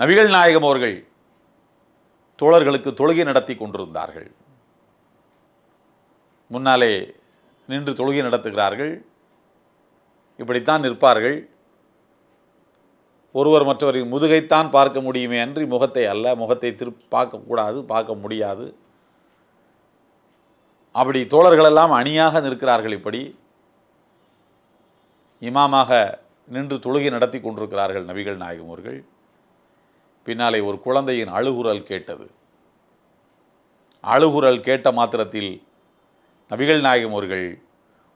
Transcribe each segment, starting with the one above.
நபிகள் நாயகம் அவர்கள் தோழர்களுக்கு தொழுகை நடத்தி கொண்டிருந்தார்கள். முன்னாலே நின்று தொழுகை நடத்துகிறார்கள். இப்படித்தான் நிற்பார்கள். ஒருவர் மற்றவரின் முதுகைத்தான் பார்க்க முடியுமே அன்றி முகத்தை அல்ல. முகத்தை பார்க்கக்கூடாது, பார்க்க முடியாது. அப்படி தோழர்களெல்லாம் அணியாக நிற்கிறார்கள். இப்படி இமாமாக நின்று தொழுகை நடத்தி கொண்டிருக்கிறார்கள் நபிகள் நாயகம் அவர்கள். பின்னாலே ஒரு குழந்தையின் அழுகுரல் கேட்டது. அழுகுரல் கேட்ட மாத்திரத்தில் நபிகள் நாயகம் அவர்கள்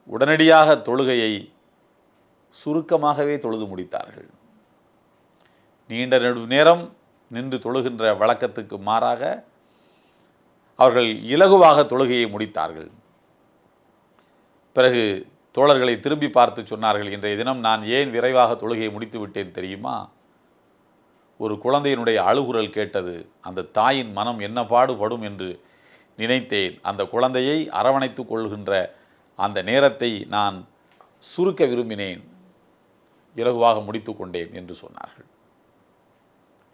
உடனடியாக தொழுகையை சுருக்கமாகவே தொழுது முடித்தார்கள். நீண்ட நேரம் நின்று தொழுகின்ற வழக்கத்துக்கு மாறாக அவர்கள் இலகுவாக தொழுகையை முடித்தார்கள். பிறகு தோழர்களை திரும்பி பார்த்து சொன்னார்கள், இன்றைய தினம் நான் ஏன் விரைவாக தொழுகையை முடித்து விட்டேன் தெரியுமா? ஒரு குழந்தையினுடைய அழுகுரல் கேட்டது. அந்த தாயின் மனம் என்ன பாடுபடும் என்று நினைத்தேன். அந்த குழந்தையை அரவணைத்து கொள்கின்ற அந்த நேரத்தை நான் சுருக்க விரும்பினேன், இலகுவாக முடித்து கொண்டேன் என்று சொன்னார்கள்.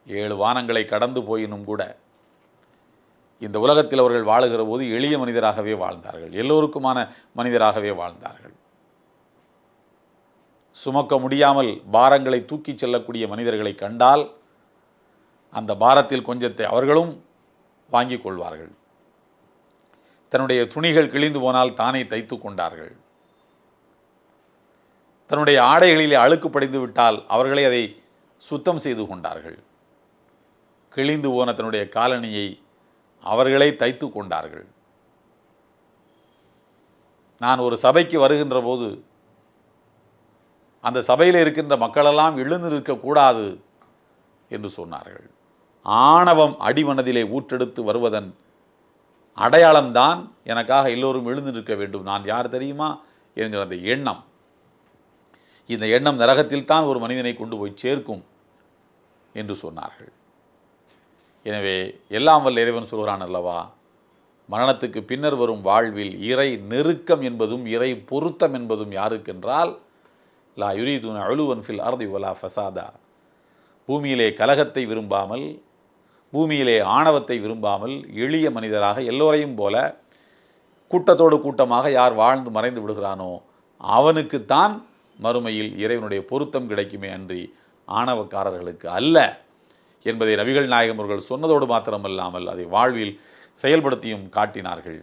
7 வானங்களை கடந்து போயினும் கூட இந்த உலகத்தில் அவர்கள் வாழுகிற போது எளிய மனிதராகவே வாழ்ந்தார்கள். எல்லோருக்குமான மனிதராகவே வாழ்ந்தார்கள். சுமக்க முடியாமல் பாரங்களை தூக்கிச் செல்லக்கூடிய மனிதர்களை கண்டால் அந்த பாரத்தில் கொஞ்சத்தை அவர்களும் வாங்கிக் கொள்வார்கள். தன்னுடைய துணிகள் கிழிந்து போனால் தானே தைத்து கொண்டார்கள். தன்னுடைய ஆடைகளிலே அழுக்கு படிந்து விட்டால் அவர்களே அதை சுத்தம் செய்து கொண்டார்கள். கிழிந்து போன தன்னுடைய காலணியை அவர்களே தைத்து கொண்டார்கள். நான் ஒரு சபைக்கு வருகின்ற போது அந்த சபையில் இருக்கின்ற மக்களெல்லாம் எழுந்து நிற்கக்கூடாது என்று சொன்னார்கள். ஆணவம் அடிமனதிலே ஊற்றெடுத்து வருவதன் அடையாளம்தான் எனக்காக எல்லோரும் எழுந்து நிற்க வேண்டும். நான் யார் தெரியுமா என்கிற அந்த எண்ணம், இந்த எண்ணம் நரகத்தில் தான் ஒரு மனிதனை கொண்டு போய் சேர்க்கும் என்று சொன்னார்கள். எனவே எல்லாம் வல்ல இறைவன் சொல்கிறான் அல்லவா, மரணத்துக்கு பின்னர் வரும் வாழ்வில் இறை நெருக்கம் என்பதும் இறை பொருத்தம் என்பதும் யாருக்கென்றால் லா யுரீதுன உலுவன் ஃபில் அர்தி வலா ஃபசாதா, பூமியிலே கலகத்தை விரும்பாமல், பூமியிலே ஆணவத்தை விரும்பாமல், எளிய மனிதராக எல்லோரையும் போல கூட்டத்தோடு கூட்டமாக யார் வாழ்ந்து மறைந்து விடுகிறானோ அவனுக்குத்தான் மறுமையில் இறைவனுடைய பொருத்தம் கிடைக்குமே அன்றி ஆணவக்காரர்களுக்கு அல்ல என்பதை நபிகள் நாயகம் அவர்கள் சொன்னதோடு மாத்திரமல்லாமல் அதை வாழ்வில் செயல்படுத்தியும் காட்டினார்கள்.